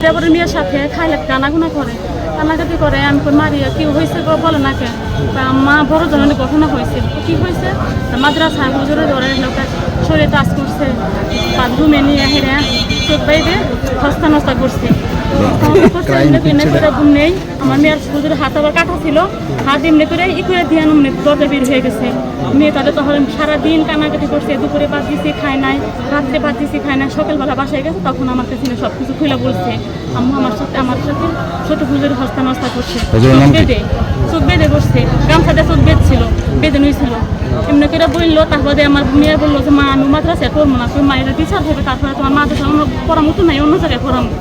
এবারে মেয়ের সাথে খাইলে কানাগুনা করে, কান্নাকাটি করে। আমি মারিয়া কি হয়েছে গো বলে না কে? মা বড় জনের ঘটনা হয়েছে, কি হয়েছে? মাদ্রাসায় হুজুরে ধরে লোকের শরীরে টাচ করছে, বাথরুমে নিয়ে হেরে চোখ বাইরে হস্তা নস্তা করছে। নেই আমার মেয়ের হুজুরের হাত আবার কাটা ছিল, হাত এমনি করে করে দিয়ে দরজা বের হয়ে গেছে। মেয়ে তাদের তখন সারাদিন কান্নাকাটি করছে, দুপুরে ভাত দিছি খায় নাই, রাত্রে ভাত দিছি খায় নাই, সকালবেলা বাসায় গেছে। তখন আমার কাছে সব কিছু খুলে বলছে, আম্মু আমার সাথে ছোট হুজুরের হস্তা নস্তা করছে, চোখ বেঁধে বসছে, গামছাতে চোখ বেঁধছিল, বেঁধে নিয়েছিল। এমনি করে বললো। তারপরে আমার মেয়ে বললো যে মা আমি মাদ্রাসায় পড়বো না, তুমি মায়ের বিচার হবে, তারপরে তোমার মাদ্রাসা অন্য পড়ামতো নাই, অন্য জায়গায় পড়ামো।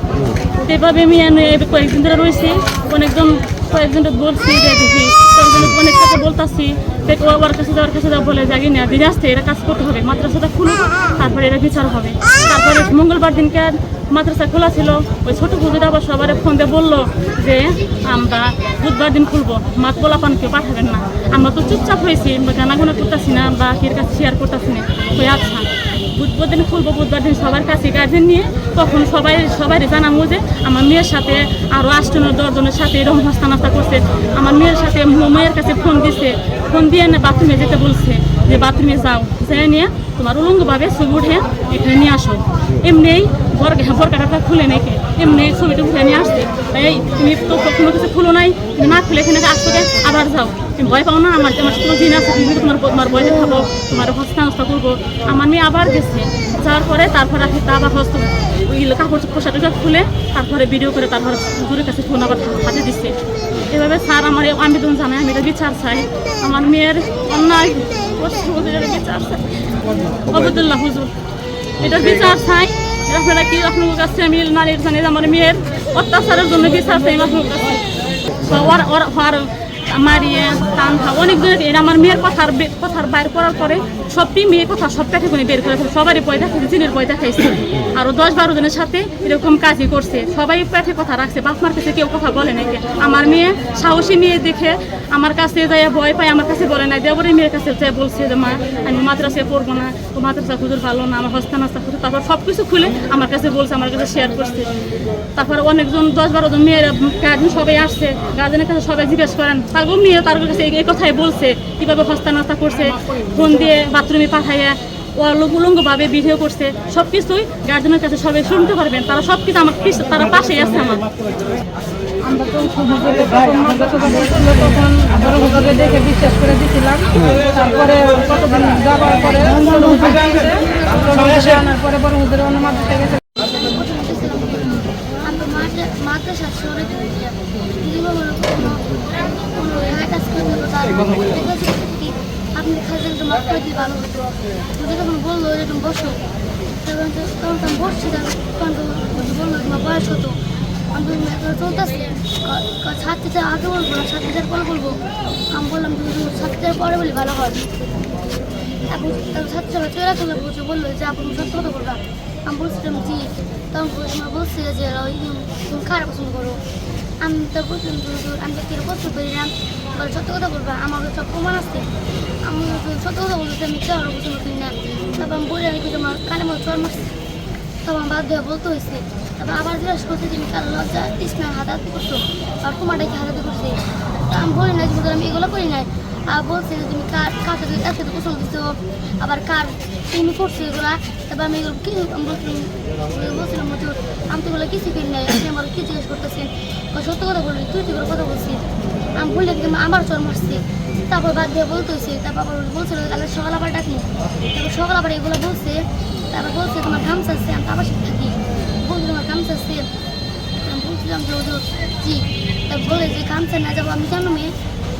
এভাবে মেয়ে কয়েকদিন ধরে রয়েছি, কয়েকজন বলছি যে দেখি অনেক কথা বলতেছি, ওর কাছে যাওয়ার বলে যাই না দিনে আসতে এরা কাজ করতে হবে, মাদ্রাসাটা খুলুক, তারপরে এরা বিচার হবে। তারপরে মঙ্গলবার দিনকে মাদ্রাসা খোলা ছিল, ওই ছোটো হুজুর আবার সবার ফোন দিয়ে বললো যে আমরা বুধবার দিন খুলবো, মাত বলাপান কেউ পাঠাবেন না। আমরা তো চুপচাপ হয়েছি, গানাগুনা করতেছি না বা কের কাছে শেয়ার করতেছি না। ওই আচ্ছা বুধবার দিন খুলবো, বুধবার দিন সবার কাছে গার্জেন নিয়ে তখন সবাই জানাবো যে আমার মেয়ের সাথে আরও 8-10 জনের সাথে এরকম হস্তা নাস্তা করছে। আমার মেয়ের সাথে মেয়ের কাছে ফোন দিছে, ফোন দিয়ে বাথরুমে যেতে বলছে যে বাথরুমে যাও, যাই নিয়ে তোমার উলঙ্গভাবে ছবি উঠে এখানে নিয়ে আসো। এমনি বরকাটা খুলে নেকে এমনি ছবিটা উঠে নিয়ে আসছে। এই তুমি তো কোনো কিছু খুলো নাই, তুমি না খুলে এখানে আসতে আবার যাও, তুমি ভয় পাও না? আমার কোনো দিন আছে তুমি তোমার ভয়ে খাবো, তোমার হস্তা নস্তা করবো। আমার মেয়ে আবার গেছে, যাওয়ার পরে তারপরে আবার কাপড় পোশাকটা খুলে তারপরে ভিডিও করে তারপরে হুজুরের কাছে ফোন আবার হাতে দিচ্ছে। এভাবে স্যার আমার আবেদন জানাই, আমি এটা বিচার চাই, আমার মেয়ের অন্যায় বিচার চাই, অবদুল্লাহ হুজুর এটার বিচার চাই। আপনারা কি আপনার কাছে আমি নারীর জানি আমার মেয়ের অত্যাচারের জন্য বিচার চাই আপনার কাছে। মারিয়ে টান খা অনেক দিন এটা আমার মেয়ের কথার বাইর করার পরে সবটি মেয়ের কথা সব পেটে করে বের করেছে, সবারই পয়দা খাইছে, চিনের পয়দা খাইছে। আরও 10-12 জনের সাথে এরকম কাজই করছে, সবাই পেটে কথা রাখছে, বাপমার কাছে কেউ কথা বলে নাই। আমার মেয়ে সাহসী মেয়ে দেখে আমার কাছে যাই ভয় পায়, আমার কাছে বলে নাই। দেবরের মেয়ের কাছে যাই বলছে যে মা আমি মাদ্রাসায় পড়বো না, ও মাদ্রাসা হুজুর ভালো না, আমার হস্তা নাস্তা হুজুর। তারপর সব কিছু খুলে আমার কাছে বলছে, আমার কাছে শেয়ার করছে। তারপরে অনেকজন 10-12 জন মেয়ের গার্জেন সবাই আসছে, গার্জেনের কাছে সবাই জিজ্ঞেস করেন, তারপর মেয়ে তার কাছে এই কথাই বলছে কীভাবে হস্তা নাস্তা করছে, ফোন দিয়ে বাথরুমে পাঠাইয়া উলঙ্গভাবে ভিডিও করছে। সব কিছুই গার্জেনের কাছে সবাই শুনতে পারবেন, তারা সব কিছু আমার তারা পাশেই আছে আমার। আমরা তো তখন বড় হুজুরে দেখে বিশ্বাস করে দিয়েছিলাম। তারপরে কতদিন যাওয়ার পরে আনার পরে বড় হুজুরে অন্য মাদ্রাসায় গেছে। আপনি খাইছেন তো মাত্র কি ভালো হতো, যখন বললো এরকম বসো, তখন আমি বসছি, তখন বললো তোমার বয়স হতো। আমি চলতেছি ছাত্রীদের আগে বলবো না, ছাত্রীদের পরে বলবো। আমি বললাম ছাত্রীদের পরে বলি ভালো হয়। এখন ছাত্রীরা চলে বলছে, বললো যে আপনি সত্য কথা বলবা। আমি বলছিলাম জি। তখন বলছি যে তুমি খারাপ পছন্দ করো। আমি তো বলছিলাম আমি তো কেউ করতে পারি না, সত্য কথা বলবা, আমার সব প্রমাণ আসছে। আমি সত্য কথা বলতে আমি কেউ আরো পছন্দ করি না। তারপর আমি বলে রেখে আমার কানে মতো চর মারছি, তখন বাদ দেওয়া বলতে হয়েছে। তারপর আবার জিজ্ঞাসা করছে তুমি কারো লজ্জা ইসলাম হাতাহাতি করছো আর তোমারটা কি হাতাহাতি করছে। আমি বলি না যে আমি এগুলো করি নাই। আর বলছে যে তুমি কার সাথে একসাথে পছন্দ দিচ্ছো, আবার কার তুমি করছো এগুলা। তারপর আমি এগুলো কি বলছিলাম আমি তো এগুলো কিছু করি নাই, আপনি আমার কি জিজ্ঞেস করতেছেন, সত্য কথা বলি তুই করে কথা বলছি। আমি বললে আমার চর মারছি। তারপর বাদ দিয়ে বলতে হয়েছে। তারপর বলছিল তাহলে সকাল আবার ডাকি, তারপর সকাল আবার এগুলো বলছে। তারপর বলছে তোমার গামছা আছে, আমি তো আবার থাকি, বলছি তোমার গামছা আছে। আমি বলছিলাম যে ওদের জি। তারপর বলে যে গামছা না যাবো আমি জানো মেয়ে।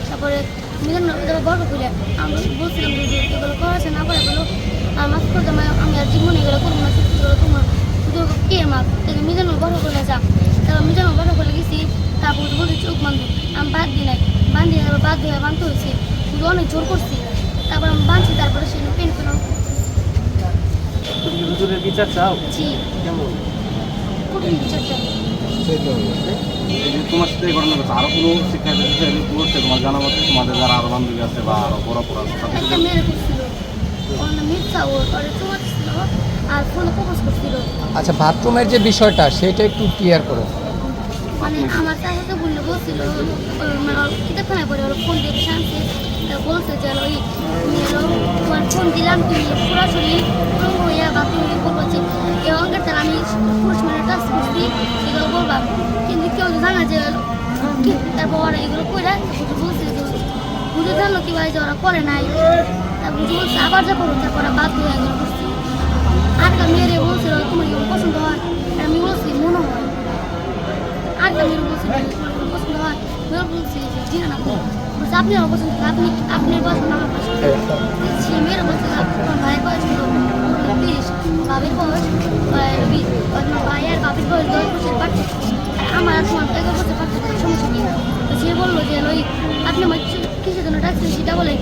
তারপরে মিজানো যাবো বড় করে আমি বলছিলাম যে এগুলো করাছে না করে বলো আর মাছ করতে আমি আর জীবনে এগুলো করবো না, এগুলো তোমার শুধু কে মাছ তাকে মিজানো বড় করে যা। তারপর মিজানো বড় করে গেছি। তারপর বলছি চোখ বান্ধব, আমি বাদ দিই নাই, বান্ধি তারপর বাদ দিয়ে বাঁধতে হয়েছে, শুধু অনেক জোর করছি। তারপর আমি বাঁধছি, তারপরে সে পেন পেন বিচার চাও জি কেমন কঠিন বিচার চাই। তোমার সাথে এই ঘটনা করছে আরো কোনো শিক্ষার্থী করছে তোমার জানা মতে, তোমাদের যারা আরো বান্ধবী আছে বা আরো বড় পড়া একটা মেয়ের করছিল, ওর নাম মিথ্যা, ওর তোমার ছিল। আর ফোনে প্রপোজ করছিল। আচ্ছা, বাথরুমের যে বিষয়টা সেটা একটু ক্লিয়ার করো। মানে আমার চাচাকে বললে বলছিল মানে কিতাবখানায় পড়ে ওর ফোন দিয়ে শান্তি বলছে যে ওই তোমার ফোন দিলাম তুমি সরাসরি হইয়া বাথরুমে বলবো যে এই অঙ্কের তারা আমি পুরুষ মানে কাজ করছি এগুলো বলবা, কিন্তু কেউ তো জানা যে তারপর ওরা এগুলো করে বলছে যে বুঝে জানলো কি ভাই যে ওরা করে নাই, তারপর বুঝে বলছে আবার যা করো, তারপর ওরা বাধ্য হয়ে এগুলো করছি। আরেকটা মেয়েরে বলছিল তোমার এগুলো পছন্দ হয়, আর আমি বলছি মনে হয়। আরেকটা মেয়ের বলছিল তোমার এগুলো পছন্দ হয়, মেয়ের বলছি যে জিনা না বলছে আপনি আমার পছন্দ, আপনি পছন্দ আমার পছন্দ। সে মেয়েরা বলছে তোমার ভাইয়ের বয়স 30, বাবির বয়স 20, তোমার ভাই আর বাবির বয়স 10 বছর পার্থক্য, আর আমার আর তোমার 11 বছর পার্থক্য, সমস্যা কি? তো সে বললো যে ওই আপনি আমার কিসের জন্য ডাকছেন সেটা বলে